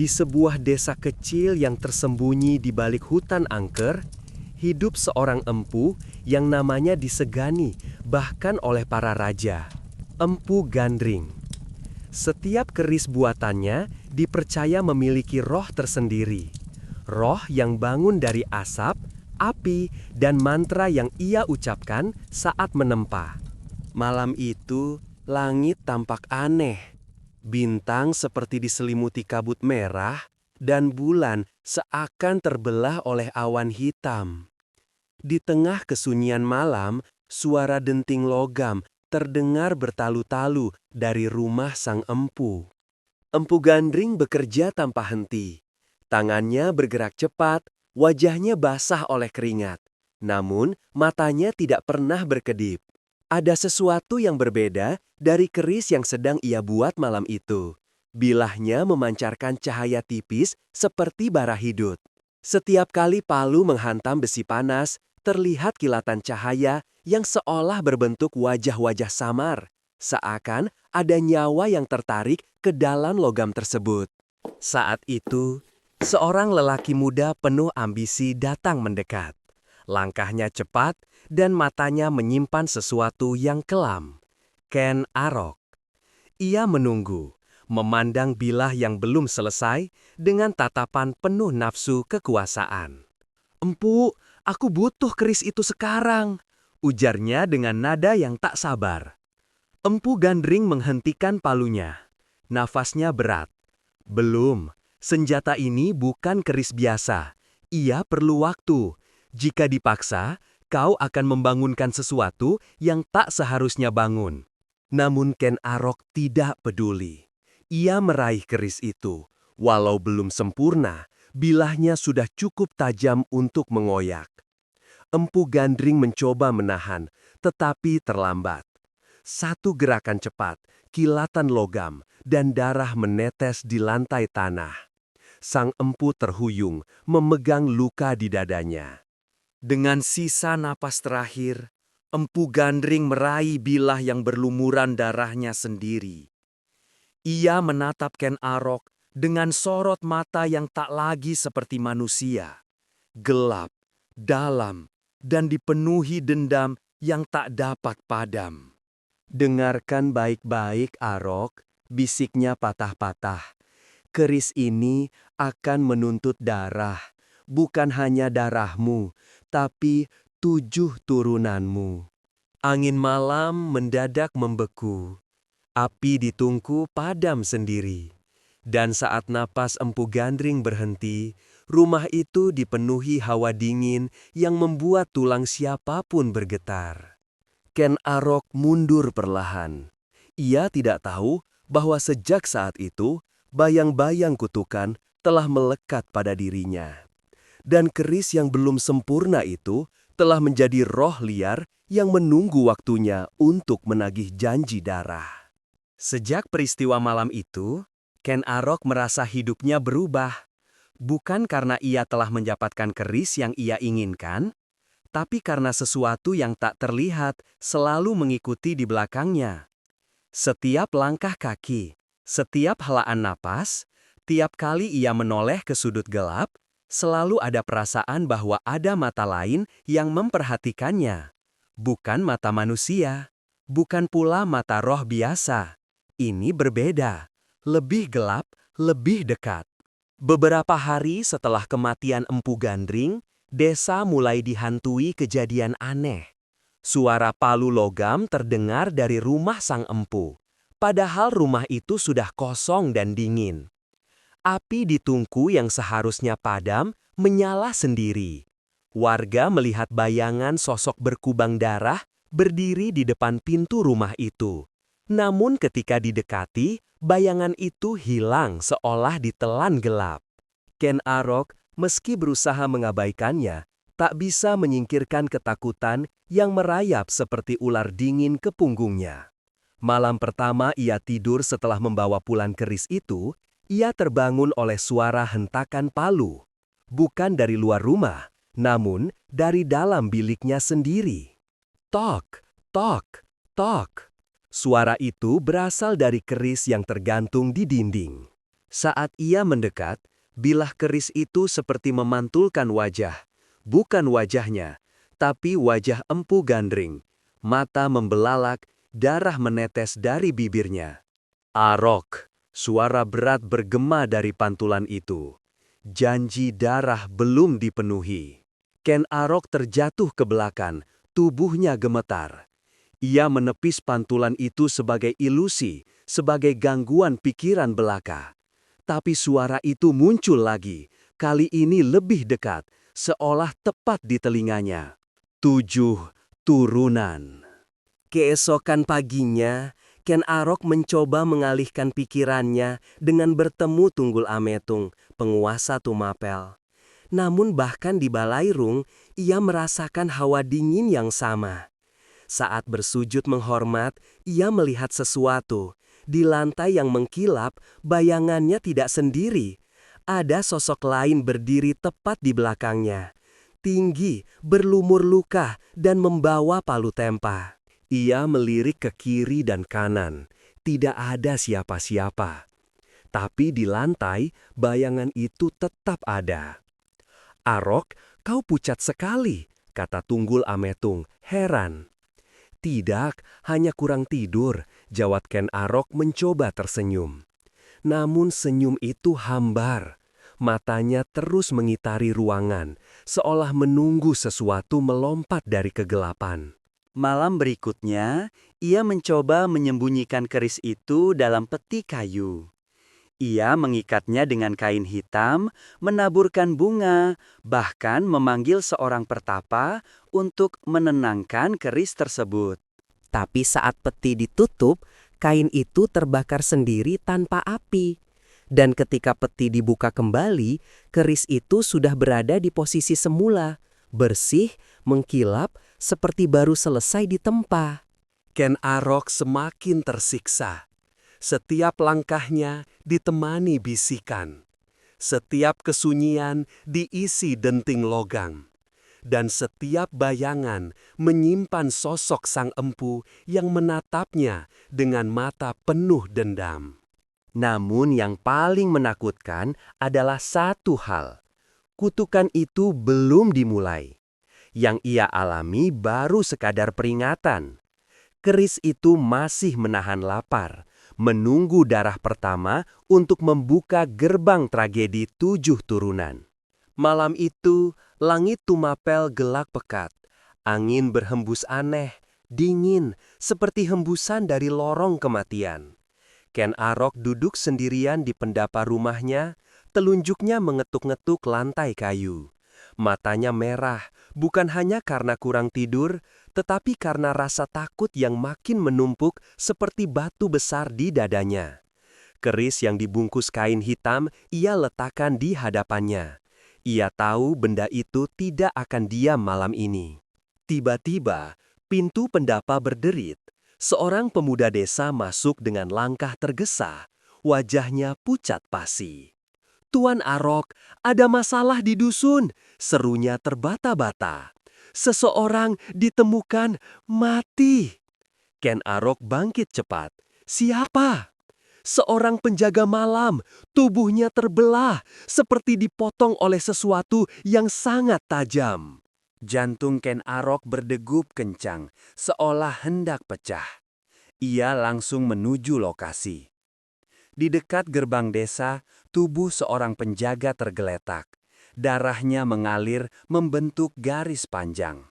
Di sebuah desa kecil yang tersembunyi di balik hutan angker, hidup seorang empu yang namanya disegani bahkan oleh para raja, Empu Gandring. Setiap keris buatannya dipercaya memiliki roh tersendiri. Roh yang bangun dari asap, api, dan mantra yang ia ucapkan saat menempa. Malam itu, langit tampak aneh. Bintang seperti diselimuti kabut merah, dan bulan seakan terbelah oleh awan hitam. Di tengah kesunyian malam, suara denting logam terdengar bertalu-talu dari rumah sang empu. Empu Gandring bekerja tanpa henti. Tangannya bergerak cepat, wajahnya basah oleh keringat. Namun, matanya tidak pernah berkedip. Ada sesuatu yang berbeda dari keris yang sedang ia buat malam itu. Bilahnya memancarkan cahaya tipis seperti bara hidup. Setiap kali palu menghantam besi panas, terlihat kilatan cahaya yang seolah berbentuk wajah-wajah samar. Seakan ada nyawa yang tertarik ke dalam logam tersebut. Saat itu, seorang lelaki muda penuh ambisi datang mendekat. Langkahnya cepat dan matanya menyimpan sesuatu yang kelam. Ken Arok. Ia menunggu, memandang bilah yang belum selesai dengan tatapan penuh nafsu kekuasaan. "Empu, aku butuh keris itu sekarang," ujarnya dengan nada yang tak sabar. Empu Gandring menghentikan palunya. Nafasnya berat. "Belum, senjata ini bukan keris biasa. Ia perlu waktu. Jika dipaksa, kau akan membangunkan sesuatu yang tak seharusnya bangun." Namun Ken Arok tidak peduli. Ia meraih keris itu. Walau belum sempurna, bilahnya sudah cukup tajam untuk mengoyak. Empu Gandring mencoba menahan, tetapi terlambat. Satu gerakan cepat, kilatan logam, dan darah menetes di lantai tanah. Sang empu terhuyung, memegang luka di dadanya. Dengan sisa napas terakhir, Empu Gandring meraih bilah yang berlumuran darahnya sendiri. Ia menatap Ken Arok dengan sorot mata yang tak lagi seperti manusia. Gelap, dalam, dan dipenuhi dendam yang tak dapat padam. "Dengarkan baik-baik, Arok," bisiknya patah-patah. "Keris ini akan menuntut darah, bukan hanya darahmu, tapi 7 turunanmu." Angin malam mendadak membeku. Api di tungku padam sendiri. Dan saat napas Empu Gandring berhenti, rumah itu dipenuhi hawa dingin yang membuat tulang siapapun bergetar. Ken Arok mundur perlahan. Ia tidak tahu bahwa sejak saat itu, bayang-bayang kutukan telah melekat pada dirinya. Dan keris yang belum sempurna itu telah menjadi roh liar yang menunggu waktunya untuk menagih janji darah. Sejak peristiwa malam itu, Ken Arok merasa hidupnya berubah. Bukan karena ia telah mendapatkan keris yang ia inginkan, tapi karena sesuatu yang tak terlihat selalu mengikuti di belakangnya. Setiap langkah kaki, setiap helaan napas, tiap kali ia menoleh ke sudut gelap, selalu ada perasaan bahwa ada mata lain yang memperhatikannya. Bukan mata manusia, bukan pula mata roh biasa. Ini berbeda, lebih gelap, lebih dekat. Beberapa hari setelah kematian Empu Gandring, desa mulai dihantui kejadian aneh. Suara palu logam terdengar dari rumah sang empu, padahal rumah itu sudah kosong dan dingin. Api di tungku yang seharusnya padam menyala sendiri. Warga melihat bayangan sosok berkubang darah berdiri di depan pintu rumah itu. Namun ketika didekati, bayangan itu hilang seolah ditelan gelap. Ken Arok, meski berusaha mengabaikannya, tak bisa menyingkirkan ketakutan yang merayap seperti ular dingin ke punggungnya. Malam pertama ia tidur setelah membawa pulang keris itu, ia terbangun oleh suara hentakan palu. Bukan dari luar rumah, namun dari dalam biliknya sendiri. Tok, tok, tok. Suara itu berasal dari keris yang tergantung di dinding. Saat ia mendekat, bilah keris itu seperti memantulkan wajah, bukan wajahnya, tapi wajah Empu Gandring. Mata membelalak, darah menetes dari bibirnya. Arok, suara berat bergema dari pantulan itu. Janji darah belum dipenuhi. Ken Arok terjatuh ke belakang, tubuhnya gemetar. Ia menepis pantulan itu sebagai ilusi, sebagai gangguan pikiran belaka. Tapi suara itu muncul lagi, kali ini lebih dekat, seolah tepat di telinganya. 7 turunan. Keesokan paginya, Ken Arok mencoba mengalihkan pikirannya dengan bertemu Tunggul Ametung, penguasa Tumapel. Namun bahkan di Balairung, ia merasakan hawa dingin yang sama. Saat bersujud menghormat, ia melihat sesuatu. Di lantai yang mengkilap, bayangannya tidak sendiri. Ada sosok lain berdiri tepat di belakangnya. Tinggi, berlumur luka, dan membawa palu tempa. Ia melirik ke kiri dan kanan. Tidak ada siapa-siapa. Tapi di lantai, bayangan itu tetap ada. "Arok, kau pucat sekali," kata Tunggul Ametung, heran. "Tidak, hanya kurang tidur," jawab Ken Arok mencoba tersenyum. Namun senyum itu hambar. Matanya terus mengitari ruangan, seolah menunggu sesuatu melompat dari kegelapan. Malam berikutnya, ia mencoba menyembunyikan keris itu dalam peti kayu. Ia mengikatnya dengan kain hitam, menaburkan bunga, bahkan memanggil seorang pertapa untuk menenangkan keris tersebut. Tapi saat peti ditutup, kain itu terbakar sendiri tanpa api. Dan ketika peti dibuka kembali, keris itu sudah berada di posisi semula, bersih, mengkilap, seperti baru selesai ditempa. Ken Arok semakin tersiksa. Setiap langkahnya ditemani bisikan. Setiap kesunyian diisi denting logam. Dan setiap bayangan menyimpan sosok sang empu yang menatapnya dengan mata penuh dendam. Namun yang paling menakutkan adalah satu hal. Kutukan itu belum dimulai. Yang ia alami baru sekadar peringatan. Keris itu masih menahan lapar, menunggu darah pertama untuk membuka gerbang tragedi 7 turunan. Malam itu, langit Tumapel gelap pekat. Angin berhembus aneh, dingin, seperti hembusan dari lorong kematian. Ken Arok duduk sendirian di pendapa rumahnya, telunjuknya mengetuk-ngetuk lantai kayu. Matanya merah, bukan hanya karena kurang tidur, tetapi karena rasa takut yang makin menumpuk seperti batu besar di dadanya. Keris yang dibungkus kain hitam ia letakkan di hadapannya. Ia tahu benda itu tidak akan diam malam ini. Tiba-tiba, pintu pendapa berderit. Seorang pemuda desa masuk dengan langkah tergesa. Wajahnya pucat pasi. "Tuan Arok, ada masalah di dusun," serunya terbata-bata. "Seseorang ditemukan mati." Ken Arok bangkit cepat. "Siapa?" "Seorang penjaga malam, tubuhnya terbelah, seperti dipotong oleh sesuatu yang sangat tajam." Jantung Ken Arok berdegup kencang, seolah hendak pecah. Ia langsung menuju lokasi. Di dekat gerbang desa, tubuh seorang penjaga tergeletak. Darahnya mengalir membentuk garis panjang.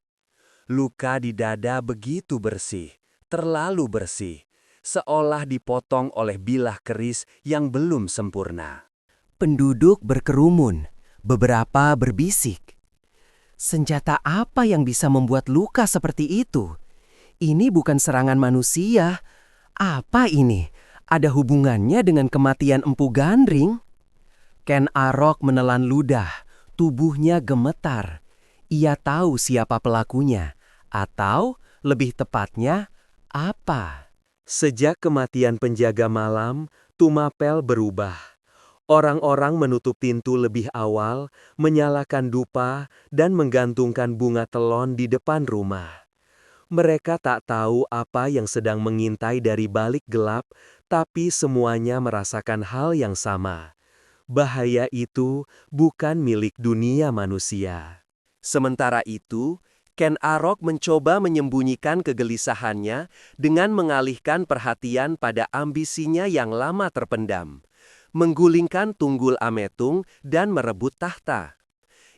Luka di dada begitu bersih, terlalu bersih, seolah dipotong oleh bilah keris yang belum sempurna. Penduduk berkerumun, beberapa berbisik. "Senjata apa yang bisa membuat luka seperti itu? Ini bukan serangan manusia. Apa ini? Ada hubungannya dengan kematian Empu Gandring?" Ken Arok menelan ludah, tubuhnya gemetar. Ia tahu siapa pelakunya, atau lebih tepatnya, apa. Sejak kematian penjaga malam, Tumapel berubah. Orang-orang menutup pintu lebih awal, menyalakan dupa, dan menggantungkan bunga telon di depan rumah. Mereka tak tahu apa yang sedang mengintai dari balik gelap, tapi semuanya merasakan hal yang sama. Bahaya itu bukan milik dunia manusia. Sementara itu, Ken Arok mencoba menyembunyikan kegelisahannya dengan mengalihkan perhatian pada ambisinya yang lama terpendam, menggulingkan Tunggul Ametung dan merebut tahta.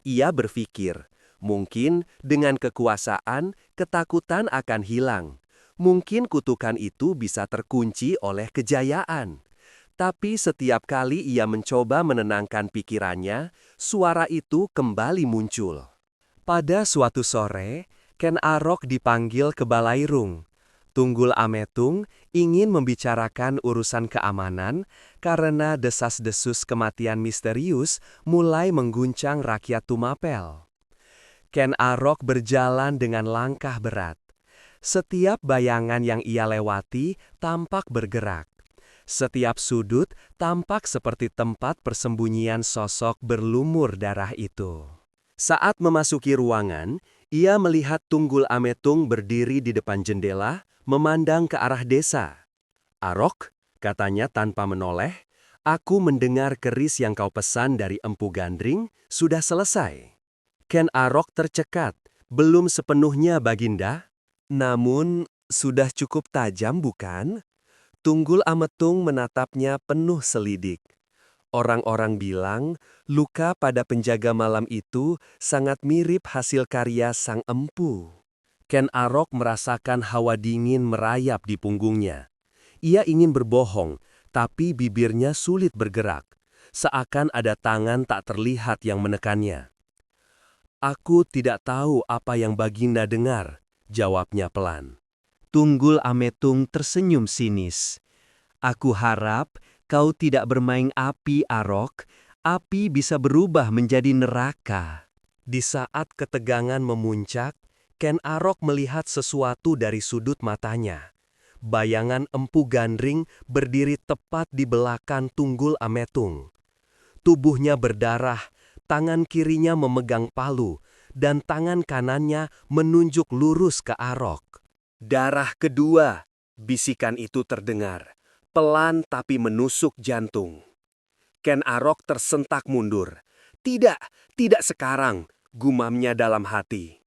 Ia berpikir, mungkin dengan kekuasaan, ketakutan akan hilang. Mungkin kutukan itu bisa terkunci oleh kejayaan. Tapi setiap kali ia mencoba menenangkan pikirannya, suara itu kembali muncul. Pada suatu sore, Ken Arok dipanggil ke Balairung. Tunggul Ametung ingin membicarakan urusan keamanan karena desas-desus kematian misterius mulai mengguncang rakyat Tumapel. Ken Arok berjalan dengan langkah berat. Setiap bayangan yang ia lewati tampak bergerak. Setiap sudut tampak seperti tempat persembunyian sosok berlumur darah itu. Saat memasuki ruangan, ia melihat Tunggul Ametung berdiri di depan jendela, memandang ke arah desa. "Arok," katanya tanpa menoleh, "aku mendengar keris yang kau pesan dari Empu Gandring sudah selesai." Ken Arok tercekat, "Belum sepenuhnya, Baginda." "Namun, sudah cukup tajam bukan?" Tunggul Ametung menatapnya penuh selidik. Orang-orang bilang, luka pada penjaga malam itu sangat mirip hasil karya sang empu. Ken Arok merasakan hawa dingin merayap di punggungnya. Ia ingin berbohong, tapi bibirnya sulit bergerak, seakan ada tangan tak terlihat yang menekannya. "Aku tidak tahu apa yang Baginda dengar," jawabnya pelan. Tunggul Ametung tersenyum sinis. "Aku harap kau tidak bermain api, Arok. Api bisa berubah menjadi neraka." Di saat ketegangan memuncak, Ken Arok melihat sesuatu dari sudut matanya. Bayangan Empu Gandring berdiri tepat di belakang Tunggul Ametung. Tubuhnya berdarah, tangan kirinya memegang palu, dan tangan kanannya menunjuk lurus ke Arok. "Darah kedua," bisikan itu terdengar, pelan tapi menusuk jantung. Ken Arok tersentak mundur. "Tidak, tidak sekarang," gumamnya dalam hati.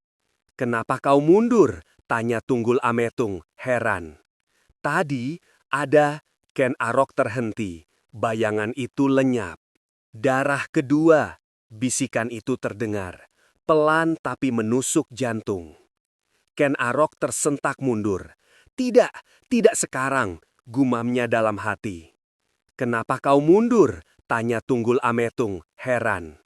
"Kenapa kau mundur?" tanya Tunggul Ametung, heran. "Tadi ada..." Ken Arok terhenti. Bayangan itu lenyap. "Darah kedua," bisikan itu terdengar, pelan tapi menusuk jantung. Ken Arok tersentak mundur. "Tidak, tidak sekarang," gumamnya dalam hati. "Kenapa kau mundur?" tanya Tunggul Ametung, heran.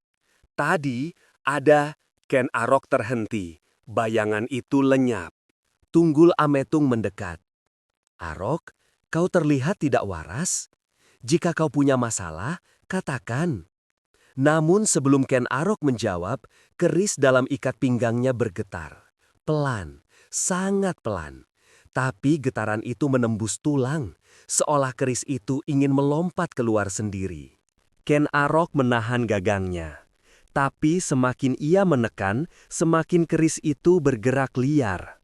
"Tadi ada..." Ken Arok terhenti. Bayangan itu lenyap. Tunggul Ametung mendekat. "Arok, kau terlihat tidak waras. Jika kau punya masalah, katakan." Namun sebelum Ken Arok menjawab, keris dalam ikat pinggangnya bergetar. Pelan, sangat pelan. Tapi getaran itu menembus tulang, seolah keris itu ingin melompat keluar sendiri. Ken Arok menahan gagangnya. Tapi semakin ia menekan, semakin keris itu bergerak liar.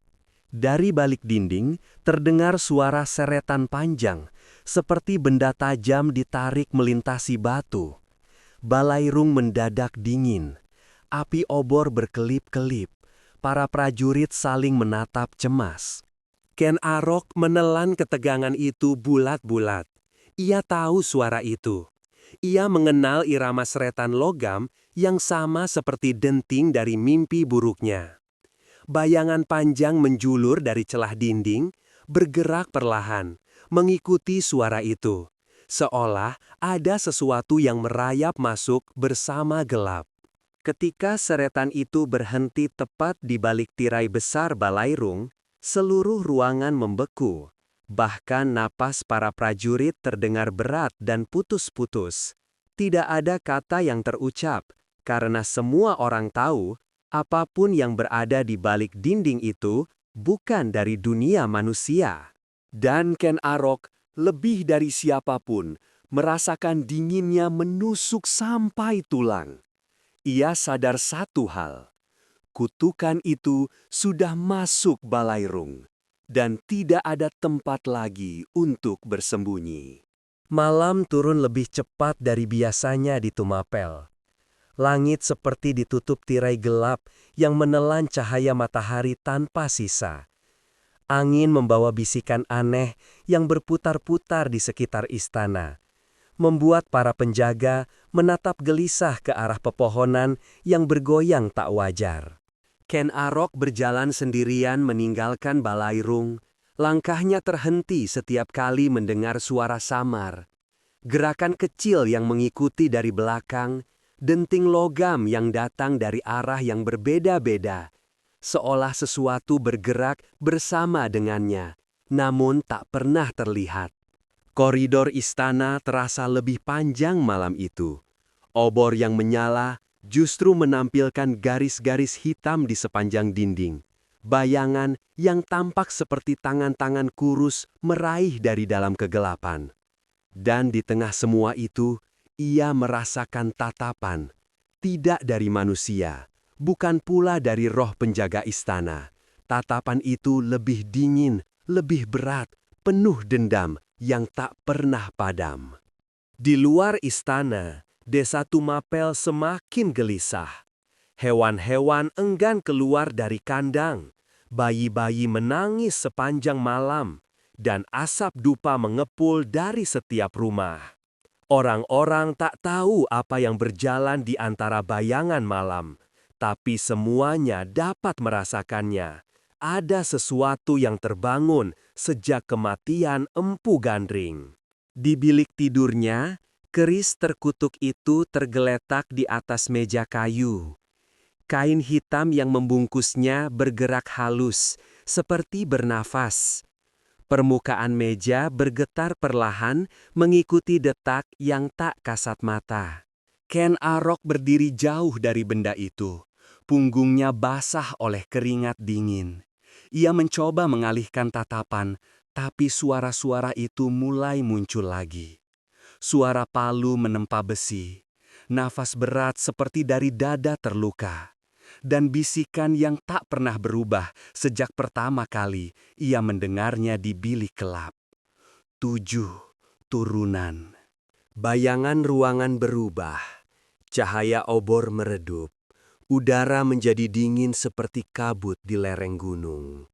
Dari balik dinding, terdengar suara seretan panjang, seperti benda tajam ditarik melintasi batu. Balairung mendadak dingin. Api obor berkelip-kelip. Para prajurit saling menatap cemas. Ken Arok menelan ketegangan itu bulat-bulat. Ia tahu suara itu. Ia mengenal irama seretan logam yang sama seperti denting dari mimpi buruknya. Bayangan panjang menjulur dari celah dinding, bergerak perlahan, mengikuti suara itu. Seolah ada sesuatu yang merayap masuk bersama gelap. Ketika seretan itu berhenti tepat di balik tirai besar Balairung, seluruh ruangan membeku. Bahkan napas para prajurit terdengar berat dan putus-putus. Tidak ada kata yang terucap, karena semua orang tahu, apapun yang berada di balik dinding itu bukan dari dunia manusia. Dan Ken Arok, lebih dari siapapun, merasakan dinginnya menusuk sampai tulang. Ia sadar satu hal. Kutukan itu sudah masuk balairung, dan tidak ada tempat lagi untuk bersembunyi. Malam turun lebih cepat dari biasanya di Tumapel. Langit seperti ditutup tirai gelap yang menelan cahaya matahari tanpa sisa. Angin membawa bisikan aneh yang berputar-putar di sekitar istana, membuat para penjaga menatap gelisah ke arah pepohonan yang bergoyang tak wajar. Ken Arok berjalan sendirian meninggalkan balairung. Langkahnya terhenti setiap kali mendengar suara samar. Gerakan kecil yang mengikuti dari belakang, denting logam yang datang dari arah yang berbeda-beda, seolah sesuatu bergerak bersama dengannya, namun tak pernah terlihat. Koridor istana terasa lebih panjang malam itu. Obor yang menyala justru menampilkan garis-garis hitam di sepanjang dinding. Bayangan yang tampak seperti tangan-tangan kurus meraih dari dalam kegelapan. Dan di tengah semua itu, ia merasakan tatapan, tidak dari manusia, bukan pula dari roh penjaga istana. Tatapan itu lebih dingin, lebih berat, penuh dendam yang tak pernah padam. Di luar istana, Desa Tumapel semakin gelisah. Hewan-hewan enggan keluar dari kandang. Bayi-bayi menangis sepanjang malam, dan asap dupa mengepul dari setiap rumah. Orang-orang tak tahu apa yang berjalan di antara bayangan malam, tapi semuanya dapat merasakannya. Ada sesuatu yang terbangun sejak kematian Empu Gandring. Di bilik tidurnya, keris terkutuk itu tergeletak di atas meja kayu. Kain hitam yang membungkusnya bergerak halus, seperti bernafas. Permukaan meja bergetar perlahan mengikuti detak yang tak kasat mata. Ken Arok berdiri jauh dari benda itu. Punggungnya basah oleh keringat dingin. Ia mencoba mengalihkan tatapan, tapi suara-suara itu mulai muncul lagi. Suara palu menempa besi, nafas berat seperti dari dada terluka, dan bisikan yang tak pernah berubah sejak pertama kali ia mendengarnya di bilik gelap. 7 turunan. Bayangan ruangan berubah. Cahaya obor meredup. Udara menjadi dingin seperti kabut di lereng gunung.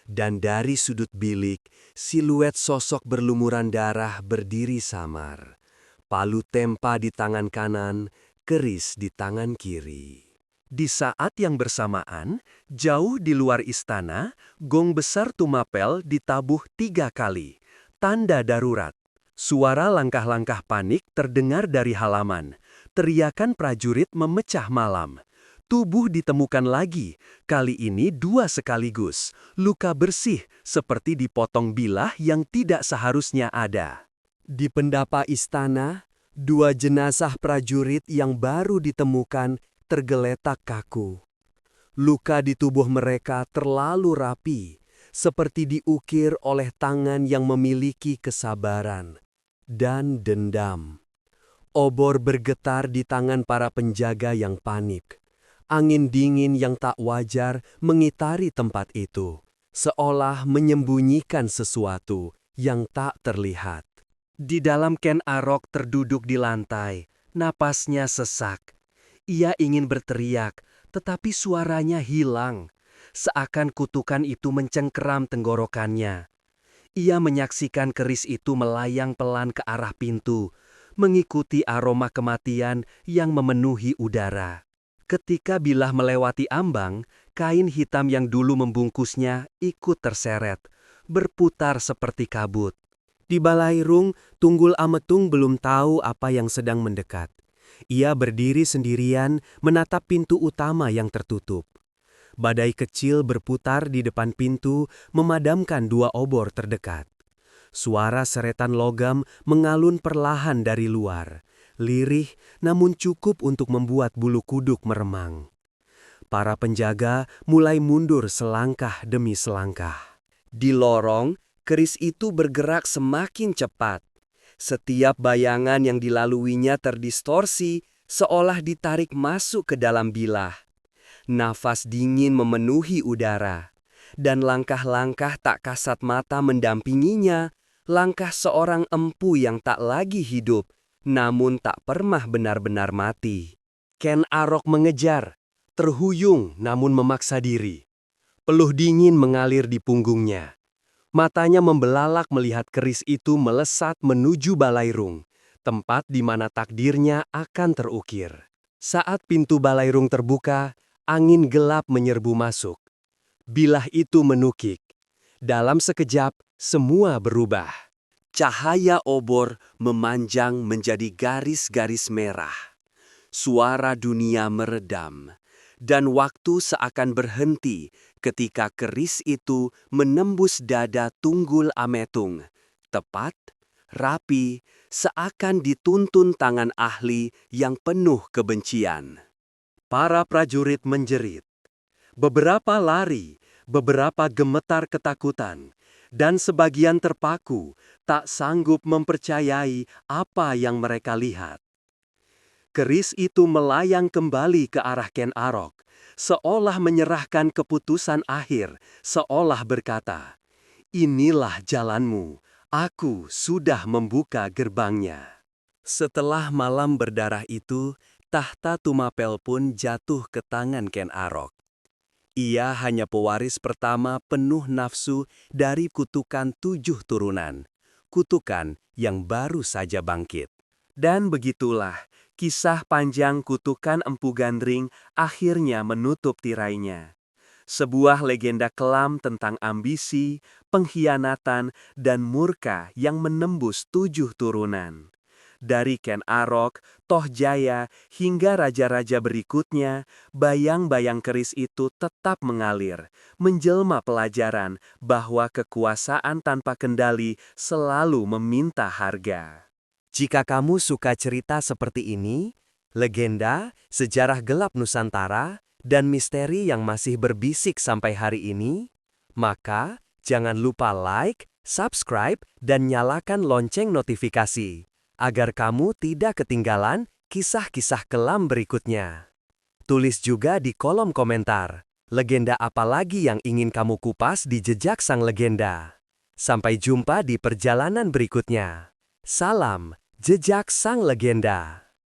Dan dari sudut bilik, siluet sosok berlumuran darah berdiri samar. Palu tempa di tangan kanan, keris di tangan kiri. Di saat yang bersamaan, jauh di luar istana, gong besar Tumapel ditabuh 3 kali. Tanda darurat. Suara langkah-langkah panik terdengar dari halaman. Teriakan prajurit memecah malam. Tubuh ditemukan lagi, kali ini 2 sekaligus. Luka bersih seperti dipotong bilah yang tidak seharusnya ada. Di pendapa istana, 2 jenazah prajurit yang baru ditemukan tergeletak kaku. Luka di tubuh mereka terlalu rapi, seperti diukir oleh tangan yang memiliki kesabaran dan dendam. Obor bergetar di tangan para penjaga yang panik. Angin dingin yang tak wajar mengitari tempat itu, seolah menyembunyikan sesuatu yang tak terlihat. Di dalam Ken Arok terduduk di lantai, napasnya sesak. Ia ingin berteriak, tetapi suaranya hilang, seakan kutukan itu mencengkeram tenggorokannya. Ia menyaksikan keris itu melayang pelan ke arah pintu, mengikuti aroma kematian yang memenuhi udara. Ketika bilah melewati ambang, kain hitam yang dulu membungkusnya ikut terseret, berputar seperti kabut. Di balairung, Tunggul Ametung belum tahu apa yang sedang mendekat. Ia berdiri sendirian menatap pintu utama yang tertutup. Badai kecil berputar di depan pintu, memadamkan 2 obor terdekat. Suara seretan logam mengalun perlahan dari luar. Lirih namun cukup untuk membuat bulu kuduk meremang. Para penjaga mulai mundur selangkah demi selangkah. Di lorong, keris itu bergerak semakin cepat. Setiap bayangan yang dilaluinya terdistorsi, seolah ditarik masuk ke dalam bilah. Nafas dingin memenuhi udara, dan langkah-langkah tak kasat mata mendampinginya, langkah seorang empu yang tak lagi hidup, namun tak pernah benar-benar mati. Ken Arok mengejar, terhuyung namun memaksa diri. Peluh dingin mengalir di punggungnya. Matanya membelalak melihat keris itu melesat menuju Balairung, tempat di mana takdirnya akan terukir. Saat pintu Balairung terbuka, angin gelap menyerbu masuk. Bilah itu menukik. Dalam sekejap, semua berubah. Cahaya obor memanjang menjadi garis-garis merah. Suara dunia meredam, dan waktu seakan berhenti ketika keris itu menembus dada Tunggul Ametung. Tepat, rapi, seakan dituntun tangan ahli yang penuh kebencian. Para prajurit menjerit. Beberapa lari, beberapa gemetar ketakutan, dan sebagian terpaku, tak sanggup mempercayai apa yang mereka lihat. Keris itu melayang kembali ke arah Ken Arok, seolah menyerahkan keputusan akhir, seolah berkata, "Inilah jalanmu, aku sudah membuka gerbangnya." Setelah malam berdarah itu, tahta Tumapel pun jatuh ke tangan Ken Arok. Ia hanya pewaris pertama penuh nafsu dari kutukan 7 turunan, kutukan yang baru saja bangkit. Dan begitulah, kisah panjang kutukan Empu Gandring akhirnya menutup tirainya. Sebuah legenda kelam tentang ambisi, pengkhianatan, dan murka yang menembus 7 turunan. Dari Ken Arok, Toh Jaya, hingga raja-raja berikutnya, bayang-bayang keris itu tetap mengalir, menjelma pelajaran bahwa kekuasaan tanpa kendali selalu meminta harga. Jika kamu suka cerita seperti ini, legenda, sejarah gelap Nusantara, dan misteri yang masih berbisik sampai hari ini, maka jangan lupa like, subscribe, dan nyalakan lonceng notifikasi, agar kamu tidak ketinggalan kisah-kisah kelam berikutnya. Tulis juga di kolom komentar, legenda apa lagi yang ingin kamu kupas di jejak sang legenda. Sampai jumpa di perjalanan berikutnya. Salam, Jejak Sang Legenda.